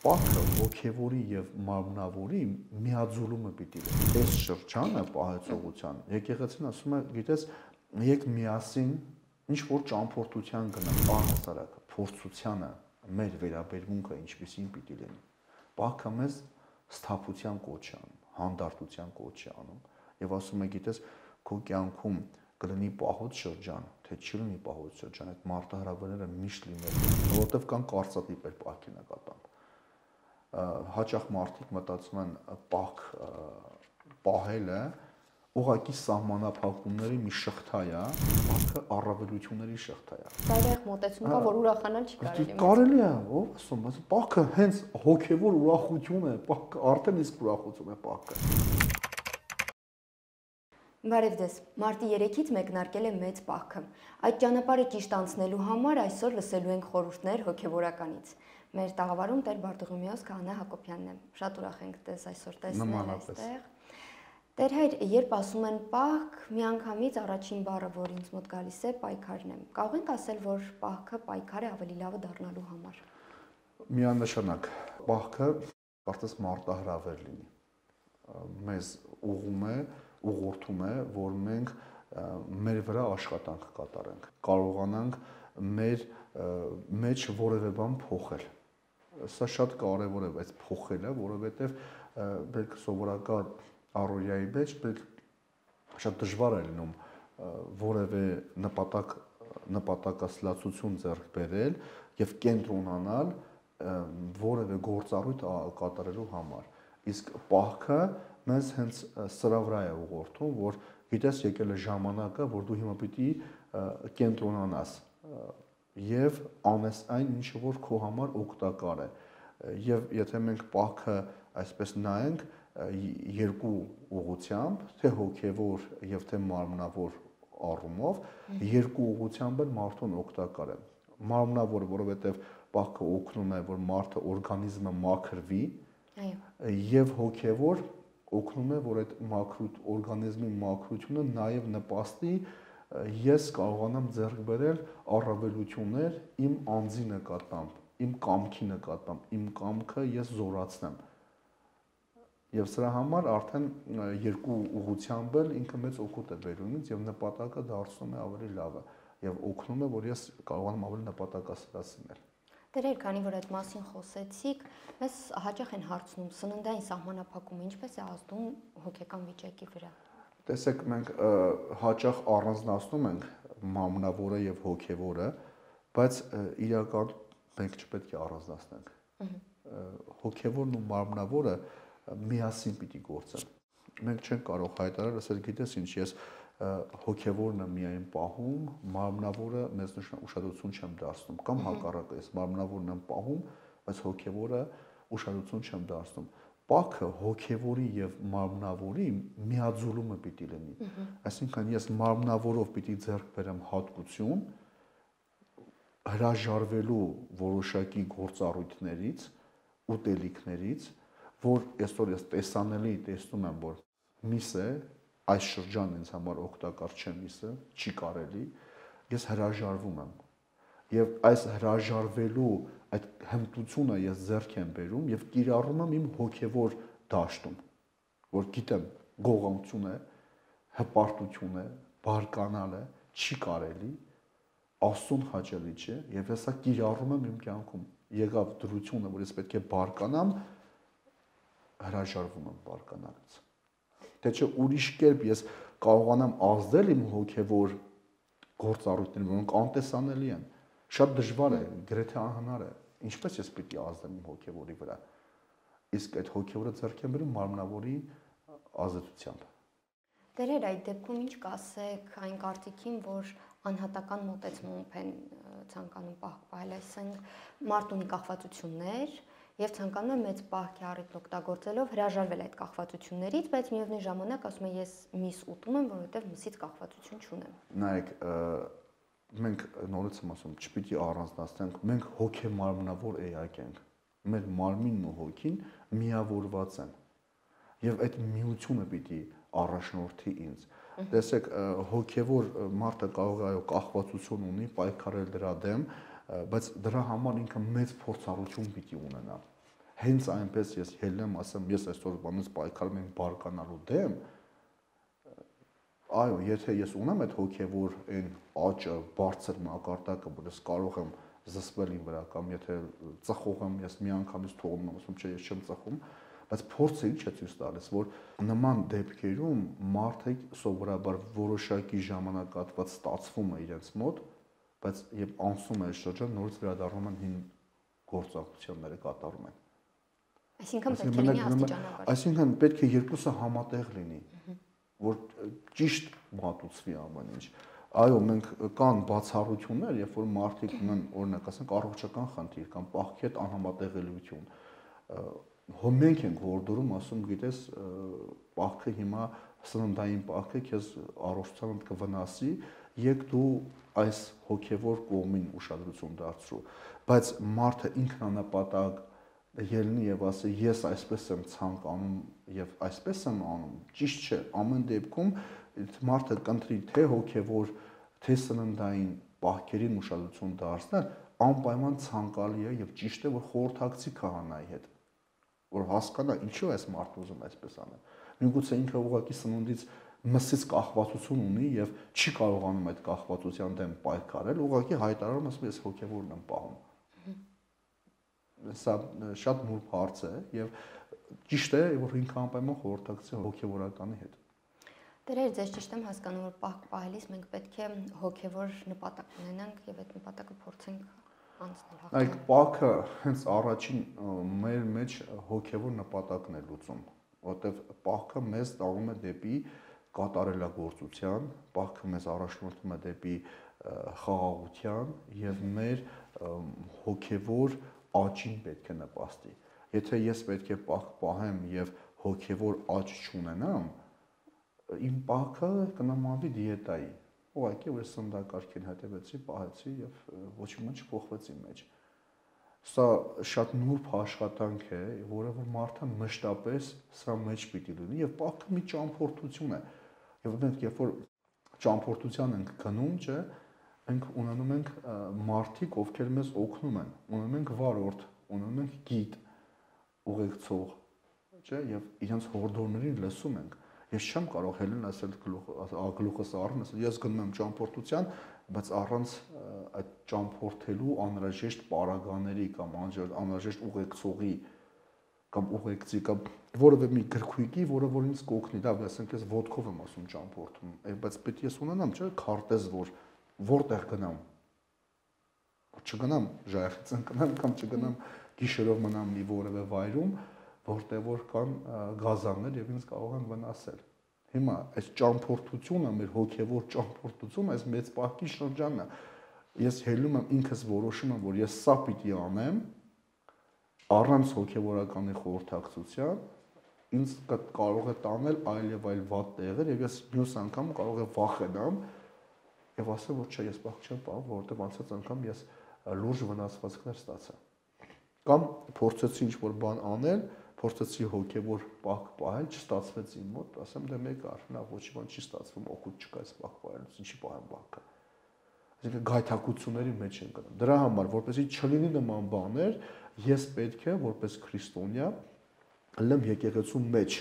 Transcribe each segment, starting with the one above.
Պահքը ոգևորի եւ մարմնավորի միաձուլումը պիտի լինի։ Այս շրջանը պահեցողության եկեղեցին ասում է, գիտես, եկ միասին ինչ որ ճամփորդության գնանք, առհասարակ փորձությանը մեր վերաբերմունքը ինչպեսին պիտի լինի։ Պահքը մեզ սթափության կոչ է անում, հանդարտության կոչ է անում եւ ասում է, գիտես, քո կյանքում կլինի պահոց շրջան, թե չի լինի պահոց շրջան, այդ մարտահրավերները միշտ լինելու են, որովհետեւ կան կարծատիպեր պահքի նկատմամբ։ Հաճախ մարդիկ մտածում են պահք պահելը ուղղակի սահմանափակումների մի շղթա է, պահքը առավելությունների շղթա է։ Դա մոտեցում կա, որ ուրախանալ չի կարելի։ Կարելի է, ով ասում, պահքը հենց հոգևոր ուրախություն է, պահքը արդեն իսկ ուրախություն է պահքը։ Բարև ձեզ, մարտի 3-ից մեկնարկել է մեծ պահքը։ Այդ ճանապարհը ճիշտ անցնելու համար այսօր լսելու ենք խորհուրդներ հոգևորականից։ Մեր տաղավարում Տեր Բարտողոմեոս Քահանա Հակոբյանն է։ Շատ ուրախ ենք ձեզ այսօր տեսնել այստեղ։ Տեր հայր, երբ ասում են պահք, միանգամից առաջին բառը, որ ինձ մոտ գալիս է, պայքարն է։ Կարող ենք ասել, որ պահքը պայքար է ավելի լավը դառնալու համար։ Միանշանակ, պահքը կարծես մարտահրավեր լինի։ Մեզ ուղղում է, ուղղորդում է, որ մենք մեր վրա աշխատանք կատարենք, կարողանանք մեր մեջ որևէ բան փոխել։ Սա շատ կարևոր է, այս փոխելը, որովհետև մենք սովորական առօրյայի մեջ մենք շատ դժվար է լինում որևէ նպատակասլացություն ձեռք բերել եւ կենտրոնանալ որևէ գործառույթ կատարելու համար։ Իսկ պահքը մեզ հենց սրա վրա է ուղղորդում, որ գիտես, եկել է ժամանակը, որ դու հիմա պիտի կենտրոնանաս եւ անես այն, ինչը որ քո համար օգտակար է։ Եվ եթե մենք պահքը այսպես նայենք երկու ուղղությամբ, թե հոգևոր եւ թե մարմնավոր առումով, երկու ուղղությամբ էլ մարդուն օգտակար է։ Մարմնավոր, որովհետեւ պահքը օգնում է, որ մարդը օրգանիզմը մաքրվի, եւ հոգևոր օգնում է, որ այդ օրգանիզմի մաքրությունը նաեւ նպաստի ես կարողանամ ձեռք բերել առավելություններ իմ անձի նկատմամբ, իմ կամքի նկատմամբ, իմ կամքը ես զորացնեմ։ Եվ սրա համար արդեն երկու ուղղությամբ էլ ինքը մեծ օգուտ է բերում ինձ եւ նպատակը դարձնում է ավելի լավը եւ օգնում է, որ ես կարողանամ ավելի նպատակասլացնել։ Դերեր, քանի որ այդ մասին խոսեցիք, մեզ հաճախ են հարցնում սննդային սահմանափակումը ինչպես է ազդում հոգեկան վիճակի վրա։ Տեսեք, մենք հաճախ առանձնացնում ենք մարմնավորը եւ հոգեվորը, բայց իրական մենք չպետք է առանձնացնենք։ Հոգեվորն ու մարմնավորը միասին պիտի գործեն։ Մենք չենք կարող հայտարարել, ասել, գիտես ինչ, ես հոգեվորն եմ միայն պահում, մարմնավորը մեծ ուշադրություն չեմ դարձնում, կամ հակառակը, ես մարմնավորն եմ պահում, բայց հոգեվորը ուշադրություն չեմ դարձնում։ Պահքը հոգևորի եւ մարմնավորի միաձուլումը պիտի լինի։ Այսինքն ես մարմնավորով պիտի ձեռք բերեմ հատկություն հրաժարվելու որոշակի գործառույթներից, ուտելիքներից, որ այսօր ես տեսանելի տեսնում եմ, որ միսը այս շրջանը ինձ համար օգտակար չէ, միսը չի կարելի, ես հրաժարվում եմ։ Եվ այս հրաժարվելու այդ հմտությունը ես ձեռք եմ բերում եւ կիրառում եմ իմ հոգեվոր դաշտում, որ գիտեմ գողամություն է, հպարտություն է, բարկանալ է, չի կարելի, Աստծուն հաճելի չէ եւ հեսա կիրառում եմ իմ կյանքում։ Եկավ դրությունը, որ ես պետք է բարկանամ, հրաժարվում եմ բարկանալուց։ Թե չէ ուրիշ կերպ ես կարողանամ ազդել իմ հոգեվոր գործառույթներին, որոնք անտեսանելի են։ Շատ դժվար է, գրեթե անհնար է։ Ինչպես ես պիտի ազդեմ իմ հոգեվորի վրա։ Իսկ այդ հոգեվորը ձեռք եմ բերում մարմնավորի ազդեցությամբ։ Դերեր, այդ դեպքում ինչ կասեք այն կարծիքին, որ անհատական մոտեցումով են ցանկանում պահք պահել, այսինքն մարդ ունի կախվածություններ եւ ցանկանում է մեծ պահքի առիթ օգտագործելով հրաժարվել այդ կախվածություններից, բայց միևնույն ժամանակ ասում է ես միս ուտում եմ, որովհետեւ մսից կախվածություն չունեմ։ Նայեք, մենք նորից եմ ասում, չպիտի առանձնացնենք, մենք հոգեմարմնավոր էակ ենք։ Մեր մարմինն ու հոգին միավորված են։ Եվ այդ միությունը պիտի առաջնորդի ինձ։ Տեսեք, հոգևոր մարդը կարող է կախվածություն ունի, պայքարել դրա դեմ, բայց դրա համար ինքը մեծ փորձառություն պիտի ունենա։ հենց այնպես ես ելնեմ, ասեմ, ես այսօր բանից պայքարում եմ բարկանալու դեմ, այո, եթե ես ունեմ այդ հոգևոր այն աճը, բարձր մակարդակը, որ ես կարող եմ զսպել իմ վրա, կամ եթե ծխող եմ, ես միանգամից թողնում եմ, ասում չէ, ես չեմ ծխում, բայց փորձը ինչ է ցույց տալիս, որ նման դեպքերում մարդը սովորաբար որոշակի ժամանակահատված ստացվում է իրենց մոտ, բայց երբ անցնում է շրջան, նորից վերադառնում են հին գործողությունները կատարում են։ Այսինքն պետք է լինի աստիճանաբար։ Այսինքն պետք է երկուսը համատեղ լինի, որ ճիշտ մատուցվի ամեն ինչ։ Այո, մենք կան բացառություններ, երբ որ մարդիկ ունեն, օրինակ ասենք, առողջական խնդիր կամ պահքի հետ անհամատեղելիություն, մենք ենք հորդորում, ասում, գիտես, պահքը հիմա սննդային պահքը քեզ առողջությանդ կվնասի, եկ դու այս հոգևոր կողմին ուշադրություն դարձրու, բայց մարդը ինքնանպատակ ելնի եւ ասի, ես այսպես եմ ցանկանում եւ այսպես եմ անում, ճիշտ չէ, ամեն դեպքում մարդը կընտրի թե հոգևոր, թե սննդային պահքերին ուշադրություն դարձնել, անպայման ցանկալի է եւ ճիշտ է, որ խորհրդակցի քահանայի հետ, որ հասկանա ինչու է այս մարդը ուզում այսպես անել։ Միգուցե ինքը ուղղակի սնունդից մսից կախվածություն ունի եւ չի կարողանում այդ կախվածության դեմ պայքարել, ուղղակի հայտարարում ասում ես հոգևորն եմ պահում։ Սա շատ նուրբ հարց է եւ ճիշտ է, որ ինքը անպայման խորհրդակցի հոգևորականի հետ։ Դերեր, ձեզ ճիշտ եմ հասկանում, որ պահք պահելիս մենք պետք է հոգևոր նպատակ ունենանք եւ այդ նպատակը փորձենք անցնել։ Այդ պահքը հենց առաջին մեր մեջ հոգևոր նպատակն է լուծում, որտեվ պահքը մեզ տանում է դեպի կատարելագործության, պահքը մեզ առաջնորդում է դեպի խաղաղության եւ մեր հոգևոր աճին պետք է նպաստի։ Եթե ես պետք է պահք պահեմ եւ հոգևոր աճ չունենամ, իմ պահքը կնմանվի դիետայի։ Ուղղակի որ սննդակարգին հետևեցի, պահեցի եւ ոչ մի բան չփոխվեց իմ մեջ։ Սա շատ նուրբ աշխատանք է, որը որ մարդը մշտապես սրա մեջ պիտի լինի եւ պահքը մի ճամփորդություն է։ Եվ մենք երբ որ ճամփորդության ենք գնում, չէ, մենք ունենում ենք մարդիկ, ովքեր մեզ օգնում են, ունենում ենք վարորդ, ունենում ենք գիդ, ուղեկցող, չէ, եւ իրենց հորդորներին լսում ենք։ Ես չեմ կարող հելեն ասել գլուխս առն, ասել ես գնում եմ ճամփորդության, բայց առանց այդ ճամփորդելու անհրաժեշտ պարագաների կամ անհրաժեշտ ուղեկցողի կամ ուղեկցի կամ որևէ մի գրքույկի, որը որ ինձ կօգնի, դա ասենք ես ոտքով եմ ասում ճամփորդում, բայց պետք է ես ունենամ, չէ, քարտեզ, որ որտեղ գնամ, չգնամ ժայռից ընկնեմ կամ չգնամ գիշերով մնամ մի որևէ վայրում, որտեղ որ կան գազաններ եւ ինձ կարող են վնասել։ Հիմա այս ճամփորդությունը, մեր հոգեվոր ճամփորդությունը, այս մեծ պահքի շրջանն է։ Ես հելում եմ ինքս որոշում եմ, որ ես սա պիտի անեմ, առանց հոգեվորականի խորհրդակցության, ինձ կարող է տանել այլ եւ այլ վատ տեղեր եւ ես մյուս անգամ կարող եմ վախենամ եւ ասեմ, որ չէ, ես պահք չեմ պահում, որովհետեւ անցած անգամ ես լուրջ վնասվածքներ ստացա։ Կամ փորձեցի ինչ-որ բան անել, փորձեցի հոգևոր պահք պահել, չստացվեց իմ մոտ, ասեմ դե մեկ առ, նա ոչ մի բան չի ստացվում, օգուտ չկա այս պահք պահելուց, ինչի պահեմ պահքը։ Այսինքն գայթակղությունների մեջ են գնում։ Դրա համար, որպեսզի չլինի նման բաներ, ես պետք է որպես քրիստոնյա լեմ եկեղեցու մեջ,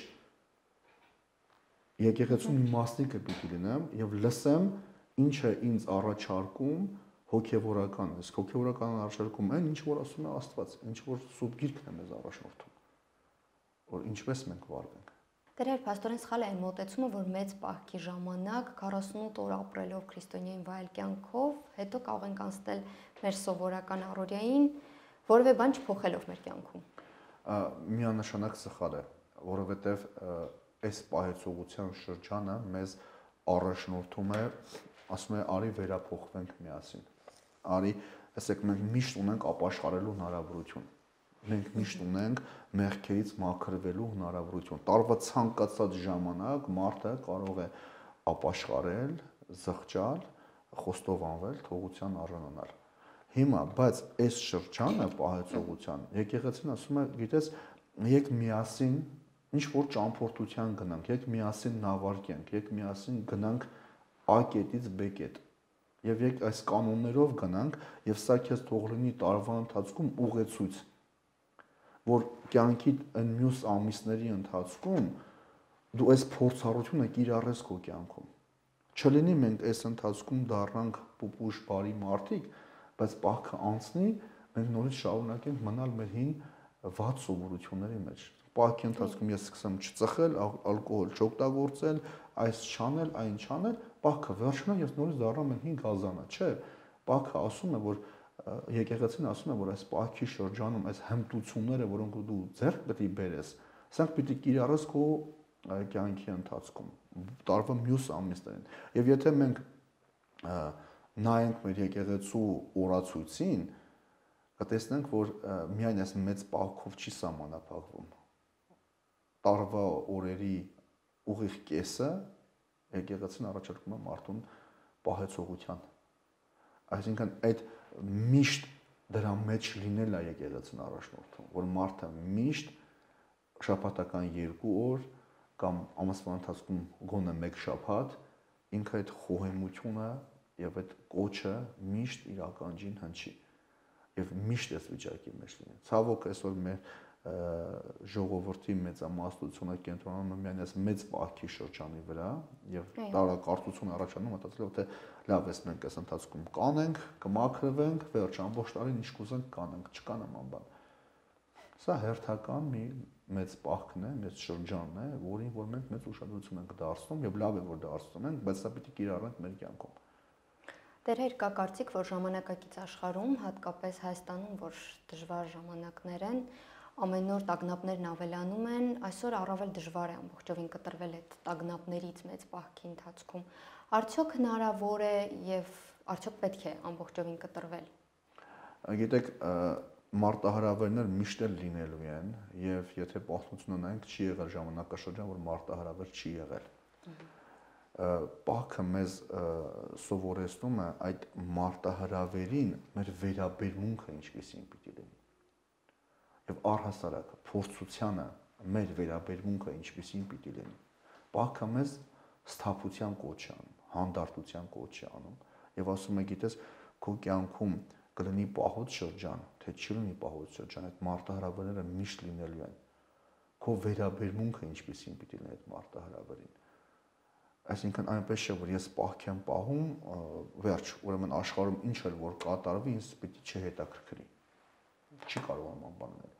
եկեղեցու մի մասնիկը պիտի լինեմ եւ լսեմ ինչ է ինձ առաջարկում հոգևորական, իսկ հոգևորական առաջարկում այն ինչ որ ասում է Աստված, ինչ որ սուրբ գիրքն է մեզ առաջնորդում, որ ինչպես մենք վարվենք։ Դերեր, փաստորեն սխալ է այն մոտեցումը, որ մեծ պահքի ժամանակ 48 օր ապրելով քրիստոնյայի վայել կյանքով, հետո կարող ենք անցնել մեր սովորական առօրյային, որևէ բան չփոխելով մեր կյանքում։ Միանշանակ սխալ է, որովհետև այս պահեցողության շրջանը մեզ առաջնորդում է, ասում է, արի վերափոխվենք միասին։ Արի, ասեք, մենք միշտ ունենք ապաշխարելու հնարավորություն։ Մենք միշտ ունենք մեղքերից մաքրվելու հնարավորություն։ Տարվա ցանկացած ժամանակ մարդը կարող է ապաշխարել, զղջալ, խոստովանվել, թողության արժանանալ։ Հիմա, բայց այս շրջանը պահեցողության եկեղեցին ասում է, գիտես, եք միասին ինչ որ ճամփորդության գնանք, եք միասին նավարկենք, եք միասին գնանք A կետից B կետ։ Եվ եք այս կանոններով գնանք, եւ սա քեզ թող լինի տարվա ընթացքում ուղեցույց։ որ կյանքի այն մյուս ամիսների ընթացքում դու այս փորձառությունը կիրառես քո կյանքում։ Չլինի մենք այս ընթացքում դառնանք պուպուշ բարի մարդիկ, բայց պահքը անցնի, մենք նորից շարունակենք մնալ մեր հին վատ սովորությունների մեջ։ Պահքի ընթացքում ես սկսեմ չծխել, ալկոհոլ չօգտագործել, այս չանել, այն չանել, պահքը վերջնա ես նորից դառնամ այն հին գազանը, չէ։ Պահքը ասում է, որ եկեղեցին ասում է, որ այս պահքի շրջանում այս հմտությունները, որոնք դու ձեռք պետք է բերես, սրանք պետք է կիրառես քո կյանքի ընթացքում, տարվա մյուս ամիսներին։ Եվ եթե մենք նայենք մեր եկեղեցու օրացույցին, կտեսնենք, որ միայն այս մեծ պահքով չի սահմանափակվում։ Տարվա օրերի ուղիղ կեսը եկեղեցին առաջարկում է մարդուն պահեցողության։ Այսինքն այդ միշտ դրա մեջ լինելը եկեղեցին առաջնորդում, որ մարդը միշտ շաբաթական 2 օր կամ ամսվա ընթացքում գոնե 1 շաբաթ ինքը այդ խոհեմությունը եւ այդ կոչը միշտ իր ականջին հնչի եւ միշտ այս վիճակի մեջ լինի։ Ցավոք այսօր մեր ժողովրդի մեծամասնությունը կենտրոնանում է միայն այս մեծ պահքի շրջանի վրա եւ տարակարծություն առաջանում մտածելով թե լավ էս մենք այս ընթացքում կանենք, կմաքրվենք, վերջ ամբողջ տարին ինչ կուզենք կանենք, չկա նման բան։ Սա հերթական մի մեծ պահքն է, մեծ շրջանն է, որին որ մենք մեծ ուշադրություն ենք դարձնում եւ լավ է որ դարձնում ենք, բայց սա պիտի կիրառենք մեր կյանքում։ Դեռ կա կարծիք, որ ժամանակակից աշխարհում, հատկապես Հայաստանում, որ դժվար ժամանակներ են, ամեն օր տագնապներն ավելանում են, այսօր առավել դժվար է ամբողջովին կտրվել այդ տագնապներից մեծ պահքի ընթացքում։ Արդյոք հնարավոր է եւ արդյոք պետք է ամբողջովին կտրվել։ Գիտեք, մարտահրավերներ միշտ էլ լինելու են եւ եթե պատմությունը նայենք, չի եղել ժամանակաշրջան, որ մարտահրավեր չի եղել։ Պահքը մեզ սովորեցնում է այդ մարտահրավերին մեր վերաբերմունքը ինչպեսին պիտի լինի։ Եվ առհասարակ փորձությանը մեր վերաբերմունքը ինչպեսին պիտի լինի։ Պահքը մեզ սթափության կոչ է անում, հանդարտության կոչ է անում եւ ասում է, գիտես, քո կյանքում կլինի պահոց շրջան, թե չի լինի պահոց շրջան, այդ մարտահրավերները միշտ լինելու են։ Քո վերաբերմունքը ինչպեսին պիտի լինի այդ մարտահրավերին։ Այսինքն այնպես չէ, որ ես պահք եմ պահում, վերջ, ուրեմն աշխարհում ինչ էլ որ կատարվի, ինձ պիտի չհետաքրքրի։ Չի կարող նման բան լինել։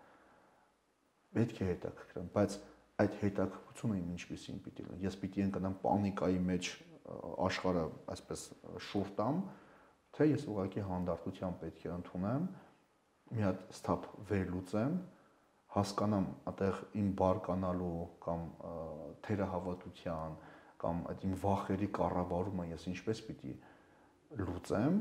Պետք է հետաքրքրեմ, բայց այդ հետաքրքրությունը իմ ինչպեսին պիտի լինի։ Ես պիտի ընկնամ պանիկայի մեջ աշխարհը այսպես շուրտամ, թե ես ուղղակի հանդարտության պետք է ընդունեմ, մի հատ ստապ վերլուծեմ, հասկանամ այդեղ իմ բարկանալու կամ թերահավատության կամ այդ իմ վախերի կառավարումը ես ինչպես պիտի լուծեմ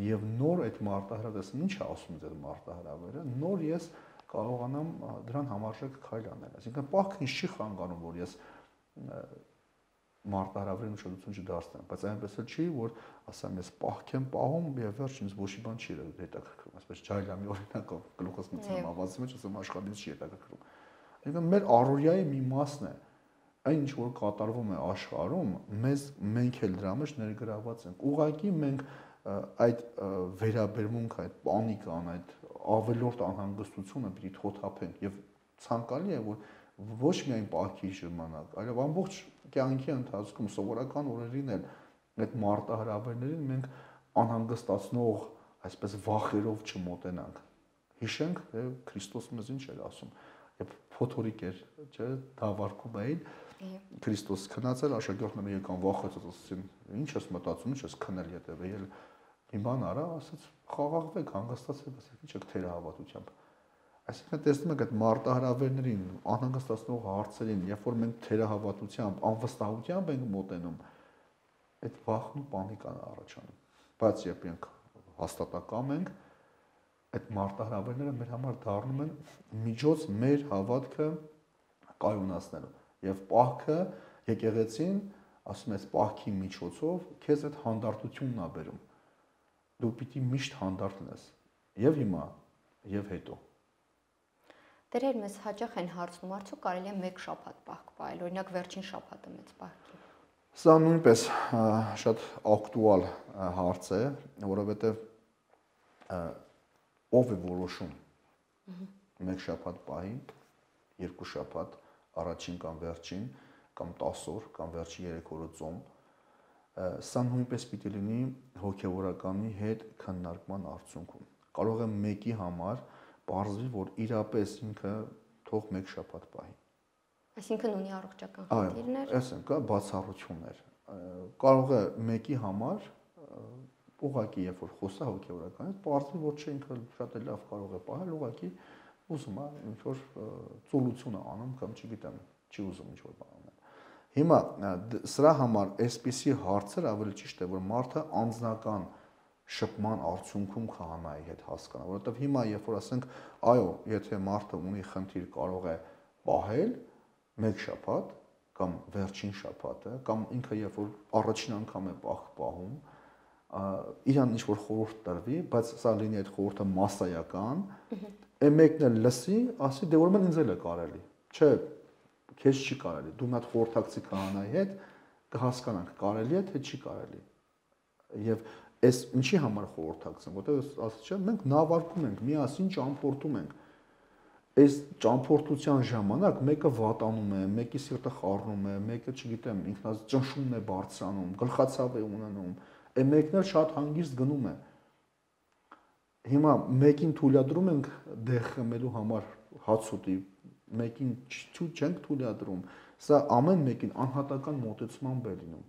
եւ նոր այդ մարտահրավերը ինչ է ասում ձեր մարտահրավերը, նոր ես կարողանամ դրան համարժեք քայլ անել։ Այսինքն պահքը ինձ չի խանգարում, որ ես մարտահրավերին ուշադրություն չդարձնեմ, բայց այնպես էլ չի, որ ասեմ ես պահք եմ պահում եւ վերջ ինձ ոչ մի բան չի հետաքրքրում, այսպես ջայլամի օրինակով գլուխս մտցնում ավազի մեջ, ասեմ աշխարհից չի հետաքրքրում։ Այսինքն մեր առօրյայի մի մասն է, այն ինչ որ կատարվում է աշխարհում, մենք էլ դրա մեջ ներգրաված ենք։ Ուղղակի մենք այդ վերաբերմունքը, այդ պանիկան, այդ ավելորդ անհանգստությունը պիտի թոթափենք եւ ցանկալի է որ ոչ միայն պահքի ժամանակ, այլև ամբողջ կյանքի ընթացքում սովորական օրերին էլ այդ մարտահրավերներին մենք անհանգստացնող այսպես վախերով չմոտենանք։ Հիշենք, թե Քրիստոս մեզ ինչ էր ասում, եւ փոթորիկ էր, չէ, դավարկում էին Քրիստոս քնածել, աշակերտները եկան վախեցած ասացին, ինչ ես մտածում, ինչ ես քնել յետևը, ել մի բան արա, ասաց, խաղաղվեք, հանգստացեք, ասեք, ինչ եք թերահավատությամբ։ Այսինքն տեսնում եք այդ մարտահրավերներին, անհանգստացնող հարցերին, երբ որ մենք թերահավատությամբ, անվստահությամբ ենք մոտենում, այդ վախն ու պանիկան առաջանում։ Բայց երբ ենք հաստատակամ ենք, այդ մարտահրավերները մեր համար դառնում են միջոց մեր հավատքը կայունացնելու։ Եվ պահքը եկեղեցին, ասում ես պահքի միջոցով քեզ այդ հանդարտությունն է բերում։ Դու պիտի միշտ հանդարտ լինես, եւ հիմա, եւ հետո։ Դերեր մեզ հաճախ են հարցնում, արդյոք կարելի է 1 շաբաթ պահք պահել, օրինակ վերջին շաբաթը մեծ պահքի։ Սա նույնպես շատ ակտուալ հարց է, որովհետեւ ով է որոշում 1 շաբաթ պահի, 2 շաբաթ, առաջին կամ վերջին, կամ 10 օր, կամ վերջին 3 օրը ծոմ, սա նույնպես պիտի լինի հոգևորականի հետ քննարկման արդյունքում։ Կարող է մեկի համար պարզվի, որ իրապես ինքը թող 1 շաբաթ պահի։ Այսինքն ունի առողջական խնդիրներ։ Այո, այսինքն կա բացառություններ։ Կարող է մեկի համար ուղղակի երբ որ խոսա հոգևորականից, պարզվի, որ չէ ինքը շատ է լավ կարող է պահել, ուղղակի ուզում է ինչ որ ծուլություն է անում կամ չգիտեմ, չի ուզում ինչ որ բան անել։ Հիմա սրա համար այսպիսի հարցեր ավելի ճիշտ է, որ մարդը անձնական շփման արդյունքում քահանայի հետ հասկանա, որովհետև հիմա երբ որ ասենք, այո, եթե մարդը ունի խնդիր կարող է պահել 1 շաբաթ կամ վերջին շաբաթը, կամ ինքը երբ որ առաջին անգամ է պահում, իրան ինչ որ խորհուրդ տրվի, բայց սա լինի այդ խորհուրդը մասսայական, մեկն էլ լսի, ասի, դե ուրեմն ինձ էլ է կարելի։ Չէ, քեզ չի կարելի։ Դու մի հատ խորհրդակցի քահանայի հետ կհասկանանք, կարելի է թե չի կարելի։ Եվ այս ինչի համար խորհրդակցում, որտեղ ասած չէ, մենք նավարկում ենք, միասին ճամփորդում ենք։ Այս ճամփորդության ժամանակ մեկը վատանում է, մեկի սիրտը խառնում է, մեկը, չգիտեմ, ինքնաց ճնշումն է բարձրանում, գլխացավ է ունենում, մեկն էլ շատ հանգիստ գնում է։ Հիմա մեկին թույլատրում ենք դեղ խմելու համար հաց ուտի, մեկին չենք թույլատրում։ Սա ամեն մեկին անհատական մոտեցումն է լինում։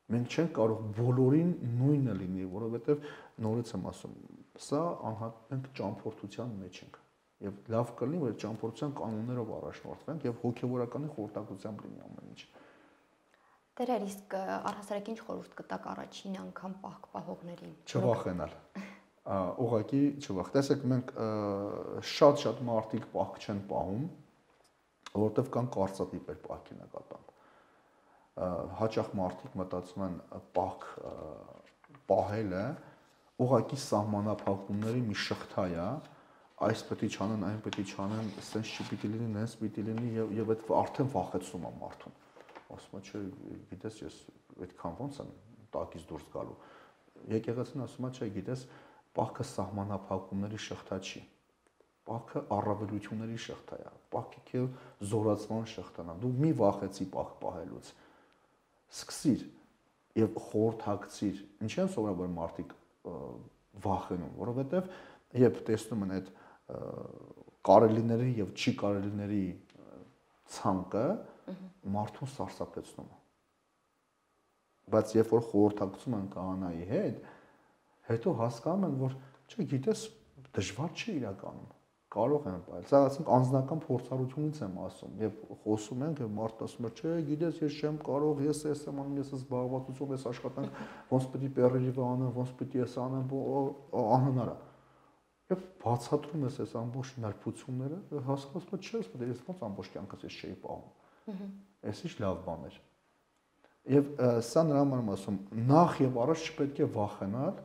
Մենք չենք կարող բոլորին նույնը լինի, որովհետև նորից եմ ասում, սա մենք ճամփորդության մեջ ենք։ Եվ լավ կլինի, որ ճամփորդության կանոններով առաջնորդվենք եւ հոգեվորականի խորհրդակցությամբ լինի ամեն ինչ։ Տերեր, իսկ առհասարակ ինչ խորհուրդ կտաք առաջին անգամ պահողներին։ Չվախենալ։ Ուղղակի չվախ։ Տեսեք, մենք շատ մարդիկ պահք չեն պահում, որովհետև կան կարծատիպեր պահքի նկատմամբ։ Հաճախ մարդիկ մտածում են պահք պահելը ուղղակի սահմանափակումների մի շղթա է, այս պետք է չանեն, այն պետք է չանեն, սենց չպիտի լինի, նենց պիտի լինի եւ այդ արդեն վախեցնում է մարդուն։ Ասում է, չէ, գիտես, ես այդքան ոնց եմ տակից դուրս գալու։ Եկեղեցին ասում է, չէ, գիտես, պահքը սահմանափակումների շղթա չի։ Պահքը առավելությունների շղթա է։ Պահքը քեզ զորացման շղթան է։ Դու մի վախեցի պահ պահելուց։ Սկսիր եւ խորհրդակցիր։ Ինչ են սովորաբար մարդիկ վախենում, որովհետեւ երբ տեսնում են այդ կարելիների եւ չի կարելիների ցանկը, մարդուն սարսափեցնում է։ Բայց երբ որ խորհրդակցում են քահանայի հետ, հետո հասկանում են, որ չէ, գիտես, դժվար չի իրականում։ Կարող են պահել։ Սա ասենք անձնական փորձառությունից եմ ասում, եւ խոսում ենք եւ մարդը ասում է, չէ, գիտես, ես չեմ կարող, ես եմ անում, ես զբաղվածություն, ես աշխատանք, ոնց պետք է պերերիվ անեմ, ոնց պետք է ես անեմ, անհնար է։ Եվ բացատրում ես այս ամբողջ նրբությունները, հասկանում ես, չէ, ես ոնց ամբողջ կյանքս ես չէի պահում։ Այս ինչ լավ բան էր։ Եվ սա նրա համար եմ ասում, նախ եւ առաջ չպետք է վախենալ,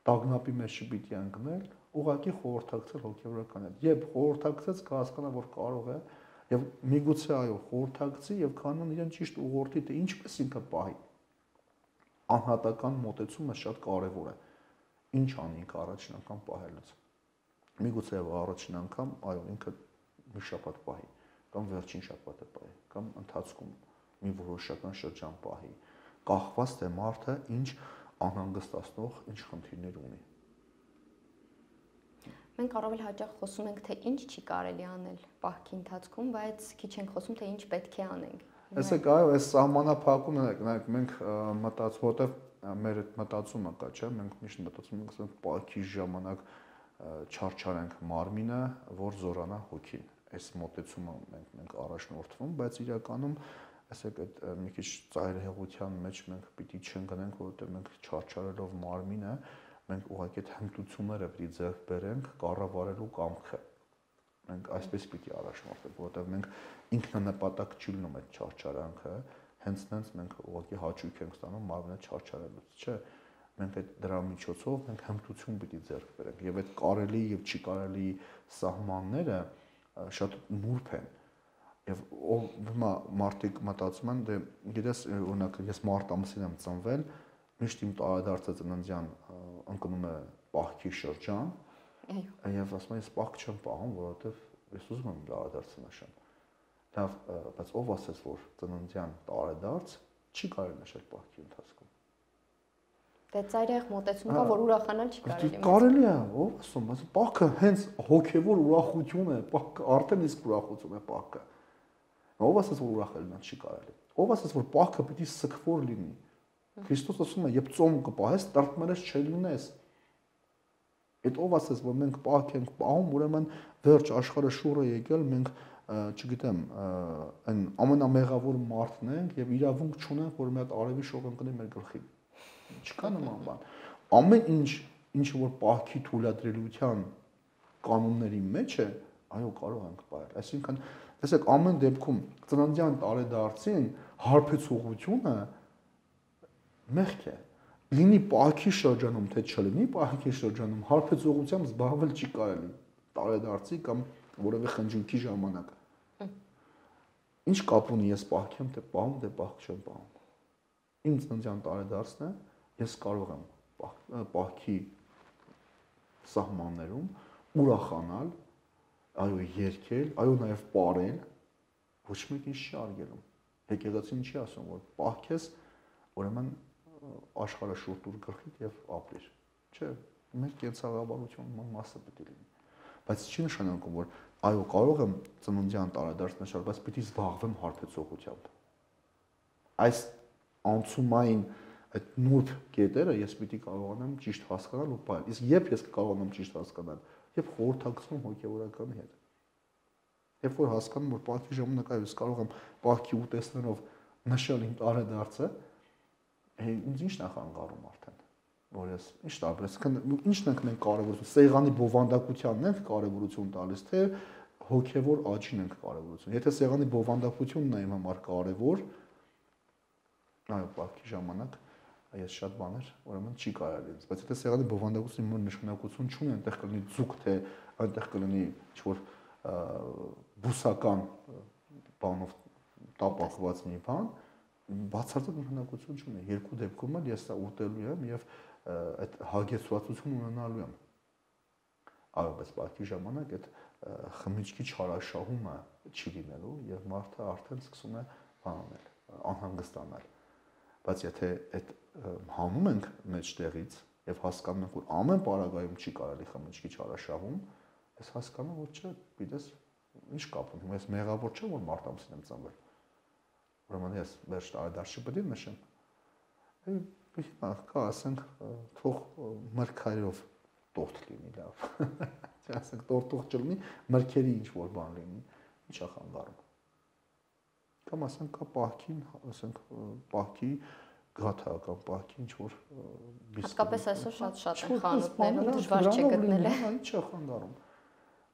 տագնապի մեջ չպիտի ընկնել, ուղղակի խորհրդակցել հոգեվորական հետ։ Երբ խորհրդակցեց, կհասկանա, որ կարող է, եւ միգուցե այո, խորհրդակցի եւ կանոն իրեն ճիշտ ուղղորդի, թե ինչպես ինքը պահի։ Անհատական մոտեցումը շատ կարեւոր է։ Ինչ անի ինքը առաջին անգամ պահելուց։ Միգուցե առաջին անգամ, այո, ինքը մի շաբաթ պահի, կամ վերջին շաբաթը պահի, կամ ընթացքում մի որոշական շրջան պահի, կախված թե մարդը ինչ անհանգստացնող, ինչ խնդիրներ ունի։ Մենք առավել հաճախ խոսում ենք, թե ինչ չի կարելի անել պահքի ընթացքում, բայց քիչ ենք խոսում, թե ինչ պետք է անենք։ Տեսեք, այո, այս սահմանափակումն է, նայեք, մենք մտածում, որտեվ մեր այդ մտածումը կա, չէ՞, մենք միշտ մտածում ենք, ասենք, պահքի ժամանակ չարչարենք մարմինը, որ զորանա հոգին։ Այս մոտեցումը մենք առաջնորդվում, բայց իրականում ասեք այդ մի քիչ ծայրահեղության մեջ մենք պիտի չընկնենք, որովհետև մենք չարչարելով մարմինը, մենք ուղղակի այդ հմտությունները պիտի ձեռք բերենք կառավարելու կամքը։ Մենք այսպես պիտի առաջնորդենք, որովհետև մենք ինքնանպատակ չի լինում այդ չարչարանքը, հենց մենք ուղղակի հաճույք ենք ստանում մարմինը չարչարելուց, չէ՞։ Մենք այդ դրա միջոցով մենք հմտություն պիտի ձեռք բերենք եւ այդ կարելի եւ չի կարելի սահմանները շատ նուրբ են։ Եվ հիմա մարդիկ մտածում են, դե գիտես, օրինակ ես մարտ ամսին եմ ծնվել, միշտ իմ տարեդարձը ծննդյան ընկնում է պահքի շրջան, Եվ ասում եմ, ես պահք չեմ պահում, որովհետև ես ուզում եմ տարեդարձը նշեմ։ Լավ, բայց ով ասեց, որ ծննդյան տարեդարձ չի կարելի նշել պահքի ընթացքում։ Դե ծայրահեղ մոտեցում կա, որ ուրախանալ չի կարելի։ Կարելի է, ով ասում, բայց պահքը հենց հոգևոր ուրախություն է, պահքը արդեն իսկ ուրախություն է պահքը։ Ով ասեց, որ ուրախալն չի կարելի։ Ով ասեց, որ պահքը պիտի սքվոր լինի։ Քրիստոս ասում է, երբ ծոմ կպահես, տրտմերես չլինես։ Այդ ով ասեց, որ մենք պահք ենք պահում, ուրեմն վերջ աշխարհը շուռ է եկել, մենք չգիտեմ, այն ամենամեղավոր մարդն ենք եւ իրավունք չունենք, որ մի հատ արևի շող ընկնի մեր գլխին։ Չկա նման բան։ Ամեն ինչ որ պահքի թույլատրելիության կանոնների մեջ է, այո, կարող ենք պահել։ Այսինքն, տեսեք, ամեն դեպքում ծննդյան տարեդարձին հարբեցողությունը մեղք է։ Լինի պահքի շրջանում, թե չլինի պահքի շրջանում, հարբեցողությամբ զբաղվել չի կարելի տարեդարձի կամ որևէ խնջույքի ժամանակ։ Ինչ կապ ունի ես պահք եմ, թե պահում, թե պահք չեմ պահում։ Իմ ծննդյան տարեդարձն է, ես կարող եմ պահքի սահմաններում ուրախանալ, այո, երգել, այո, նաև պարել, ոչ մեկ ինչ չի արգելում։ Եկեղեցին չի ասում, որ պահք ես, ուրեմն աշխարհը շուտ ուր գլխիդ եւ ապրիր։ Չէ, մեր կենցաղավարության մասը պետք է լինի։ Բայց չի նշանակում, որ այո, կարող եմ ծննդյան տարեդարձ նշել, բայց պիտի զբաղվեմ հարբեցողությամբ։ Այս անցումային այդ նուրբ կետերը ես պիտի կարողանամ ճիշտ հասկանալ ու պահել։ Իսկ երբ ես կարողանամ ճիշտ հասկանալ, երբ խորհրդակցում հոգեվորականի հետ։ Երբ որ հասկանում որ պահքի ժամանակ այո, ես կարող եմ պահքի ուտեստներով նշել իմ տարեդարձը, ինձ ի՞նչն է խանգարում արդեն, որ ես ի՞նչ տարբերություն, ի՞նչն ենք մենք կարևորություն, սեղանի բովանդակությանն ենք կարևորություն տալիս, թե հոգևոր աճին ենք կարևորություն։ Եթե սեղանի բովանդակությունն է իմ համար կարևոր, այո, պահքի ժամանակ ես շատ բաներ, ուրեմն չի կարելի ինձ, բայց եթե սեղանի բովանդակությունը մոտ նշանակություն չունի, այնտեղ կլինի ձուկ, թե այնտեղ կլինի ինչ-որ բուսական բանով տապակված մի բան, բացարձակ նշանակություն չունի։ Երկու դեպքում էլ ես դա ուտելու եմ եւ այդ հագեցվածություն ունենալու եմ։ Այո, բայց պահքի ժամանակ այդ խմիչքի չարաշահումը չի լինելու եւ մարդը արդեն սկսում է բանել, անհանգստանալ։ Բայց եթե այդ հանում ենք մեջտեղից եւ հասկանում ենք, որ ամեն պարագայում չի կարելի խմիչքի չարաշահում, ես հասկանում որ չէ, գիտես, ինչ կապ ունի, ես մեղավոր չեմ, որ մարտ ամսին եմ ծնվել։ Ուրեմն ես վերջ տարեդարձը պետք է նշեմ։ Հիմա կա ասենք թող մրգայով տորտ լինի լավ։ Չէ, ասենք տորտուղ չլինի, մրգերի ինչ որ բան լինի, ի՞նչ է խանգարում։ Կամ ասենք կա պահքին, ասենք պահքի գաթա կամ պահքի ինչ որ հատկապես այսօր շատ են խանութներում դժվար չէ գտնել։ Ինչ է խանգարում։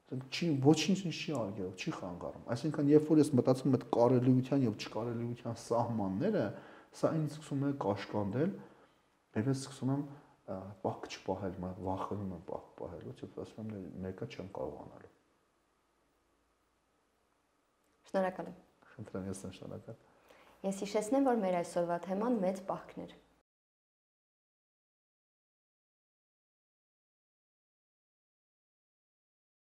Չի ոչինչ չի արգելում, չի խանգարում։ Այսինքն, երբ որ ես մտածում եմ այդ կարելիության եւ չկարելիության սահմանները, սա ինձ սկսում է կաշկանդել, եւ ես սկսում եմ պահք չպահել, վախենում եմ պահք պահելուց, եւ ասում եմ մեկը չեմ կարողանալու։ Շնորհակալ եմ։ Խնդրեմ, ես եմ շնորհակալ։ Ես հիշեցնեմ, որ մեր այսօրվա թեման մեծ պահքն էր։